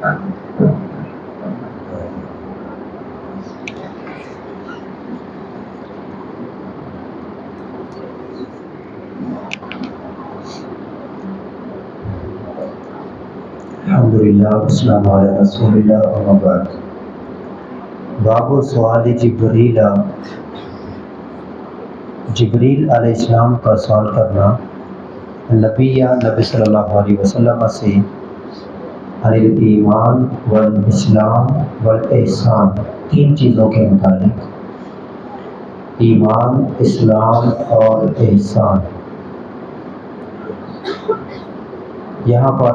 الحمدللہ والسلام علی رسول اللہ اما بعد۔ باب سؤال جبریل علیہ السلام کا سوال کرنا نبی صلی اللہ علیہ وسلم سے عن الایمان والاسلام والاحسان، تین چیزوں کے متعلق، ایمان، اسلام اور احسان۔ یہاں پر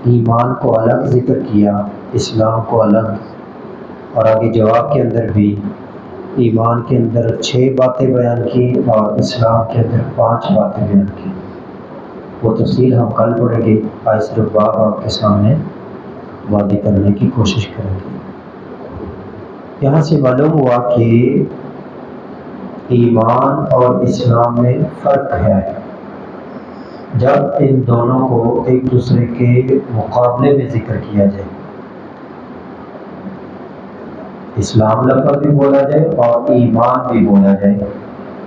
ایمان کو الگ ذکر کیا، اسلام کو الگ، اور آگے جواب کے اندر بھی ایمان کے اندر 6 باتیں بیان کی اور اسلام کے اندر 5 باتیں بیان کی۔ وہ تفصیل ہم کل پڑھیں گے، آج صرف باب آپ کے سامنے واضح کرنے کی کوشش کریں گے۔ یہاں سے معلوم ہوا کہ ایمان اور اسلام میں فرق ہے۔ جب ان دونوں کو ایک دوسرے کے مقابلے میں ذکر کیا جائے، اسلام لفظ بھی بولا جائے اور ایمان بھی بولا جائے،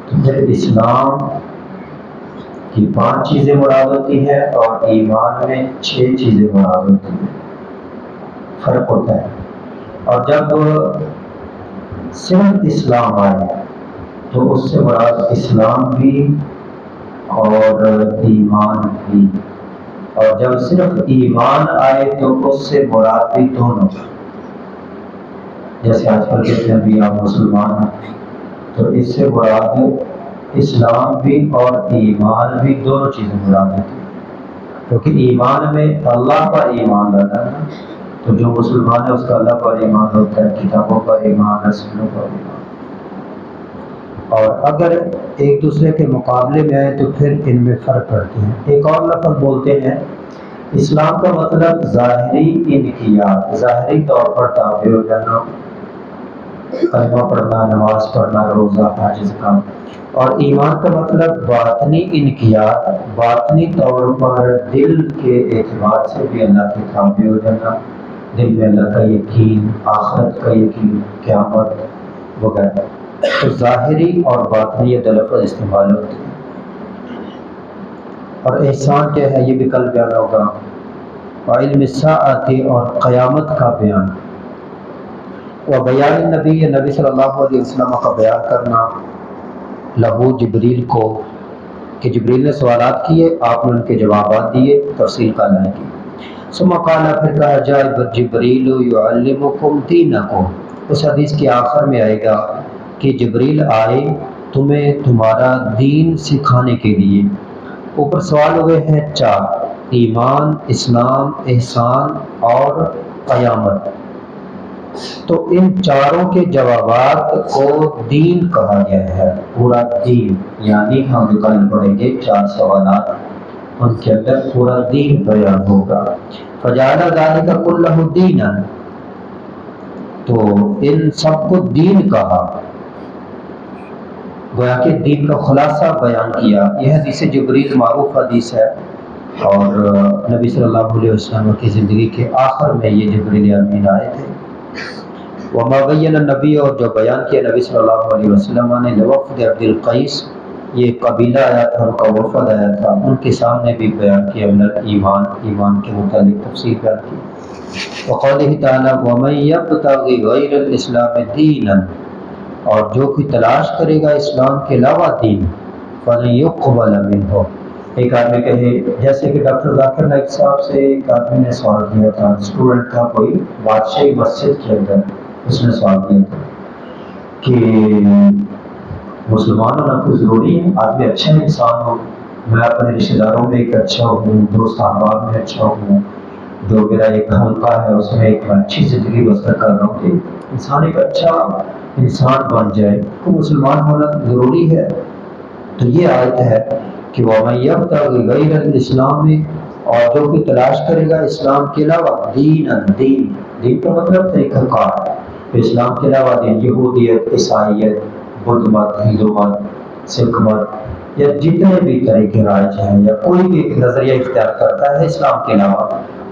تو پھر اسلام کی 5 چیزیں مراد ہوتی ہیں اور ایمان میں 6 چیزیں مراد ہوتی ہیں، فرق ہوتا ہے۔ اور جب صرف اسلام آئے تو اس سے مراد اسلام بھی اور ایمان بھی، اور جب صرف ایمان آئے تو اس سے مراد بھی دونوں، جیسے آج کل کہتے ہیں بھی آپ مسلمان ہیں، تو اس سے مراد اسلام بھی اور ایمان بھی، دونوں چیزیں مراد ہوتی ہیں، کیونکہ ایمان میں اللہ پر ایمان لانا ہے، تو جو مسلمان ہے اس کا اللہ پر ایمان ہوتا ہے، کتابوں پر ایمان، رسولوں پر ایمان۔ اور اگر ایک دوسرے کے مقابلے میں آئے تو پھر ان میں فرق کرتے ہیں۔ ایک اور لفظ بولتے ہیں، اسلام کا مطلب ظاہری انقیاد، ظاہری طور پر تابع ہو جانا، کلمہ پڑھنا، نماز پڑھنا، روزہ، حج، زکات۔ اور ایمان کا مطلب باطنی انقیاد، باطنی طور پر دل کے اعتبار سے بھی اللہ کے تابع ہو جانا، دل میں اللہ کا یقین، آخرت کا یقین، قیامت وغیرہ۔ تو ظاہری اور باطنی یہ دو لفظ استعمال ہوتے ہیں۔ اور احسان کیا ہے یہ بھی کل بیان ہوگا، علم الساعۃ اور قیامت کا بیان، و بیان نبی صلی اللہ علیہ وسلم کا بیان کرنا لہو جبریل کو، کہ جبریل نے سوالات کیے، آپ نے ان کے جوابات دیے، تفصیل کا اعلان کی۔ ثم قال، پھر کہا جائے جبریل یعلمکم دینکم، اس حدیث کے آخر میں آئے گا کہ جبریل آئے تمہیں تمہارا دین سکھانے کے لیے۔ اوپر سوال ہوئے ہیں 4، ایمان، اسلام، احسان اور قیامت۔ تو ان چاروں کے جوابات کو دین کہا گیا ہے، پورا دین، یعنی ہم جو کل پڑھیں گے 4 سوالات، ان کے اندر پورا دین بیان ہوگا۔ فجعل ذلک کلہ دینا، تو ان سب کو دین کہا، گویا کہ دین کا خلاصہ بیان کیا۔ یہ حدیث جبریل معروف حدیث ہے، اور نبی صلی اللہ علیہ وسلم کی زندگی کے آخر میں یہ جبریل امین آئے تھے۔ وما بین النبی، اور جو بیان کیا نبی صلی اللہ علیہ وسلم نے، لوفد عبد القیس، یہ قبیلہ آیا تھا، ان کا وفد آیا تھا، ان کے سامنے بھی بیان کیا من ایمان، ایمان کے متعلق تفصیل بیان کی۔ وقولہ تعالی ومن یبتغی غیر الاسلام دینا، اور جو کوئی تلاش کرے گا اسلام کے علاوہ دین، فلن یقبل منہ، ایک آدمی کہے، جیسے کہ ڈاکٹر ذاکر نائک صاحب سے ایک آدمی نے سوال کیا تھا، اسٹوڈنٹ تھا کوئی بادشاہی مسجد کے اندر، اس نے سوال کیا تھا کہ مسلمان ہونا کوئی ضروری ہے، آدمی اچھا انسان ہو، میں اپنے رشتہ داروں میں ایک اچھا ہوں، دوست احباب میں اچھا ہوں، جو میرا ایک حلقہ ہے اس میں ایک اچھی زندگی بسر کر رہا ہوں، کہ انسان ایک اچھا انسان بن جائے تو مسلمان ہونا ضروری ہے۔ تو یہ آیت ہے کہ وَمَن یَبْتَغِ غَیْرَ الْإِسْلَامِ، اور جو کوئی تلاش کرے گا اسلام کے علاوہ دین، دین کا مطلب طریقہ کار، اسلام کے علاوہ دین، یہودیت، عیسائیت، بدھ مت، ہندو مت، سکھ مت، یا جتنے بھی طریقے رائج ہیں، یا کوئی بھی ایک نظریہ اختیار کرتا ہے اسلام کے علاوہ،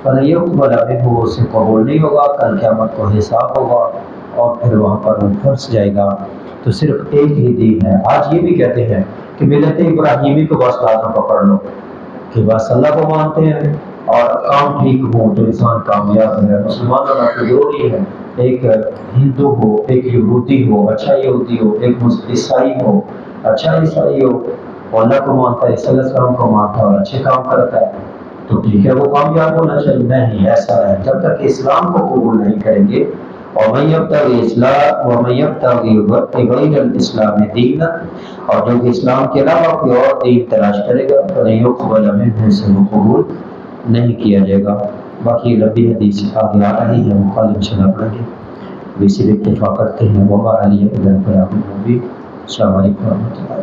فَلَن يُقْبَلَ مِنْهُ وہ اسے قبول نہیں ہوگا، کل قیامت کو حساب ہوگا اور پھر وہاں پر وہ پھنس جائے گا۔ تو صرف ایک ہی دین ہے۔ آج یہ بھی کہتے ہیں کہ ملت ابراہیمی کو بس لازم پکڑ لو، کہ بس اللہ کو مانتے ہیں اور کام ٹھیک ہو تو انسان کامیاب ہے۔ مسلمانوں کا تو ضروری ہے، ایک ہندو ہو، ایک یہودی ہو، اچھا یہودی ہو، ایک عیسائی ہو، اچھا عیسائی ہو، وہ اللہ کو مانتا ہے، عیسی علیہ السلام کو مانتا ہے اور اچھے کام کرتا ہے تو ٹھیک ہے، وہ کامیاب ہونا چاہیے۔ نہیں، ایسا ہے جب تک اسلام کو قبول نہیں کریں گے، وَمَن يَبْتَغِ غَيْرَ الْإِسْلَامِ دِينًا، اور جو کہ اسلام کے علاوہ کوئی اور دین تلاش کرے گا فَلَن يُقْبَلَ مِنْهُ سے وہ قبول نہیں کیا جائے گا۔ باقی لمبی حدیث آگے آ رہی ہے، وہ کل انشاءاللہ پڑھیں گے۔ اسی اتفاق کرتے ہیں، وَمَا عَلِيَّ إِلَّا الْبَلَاغُ الْمُبِينُ۔ السلام علیکم ورحمۃ اللہ۔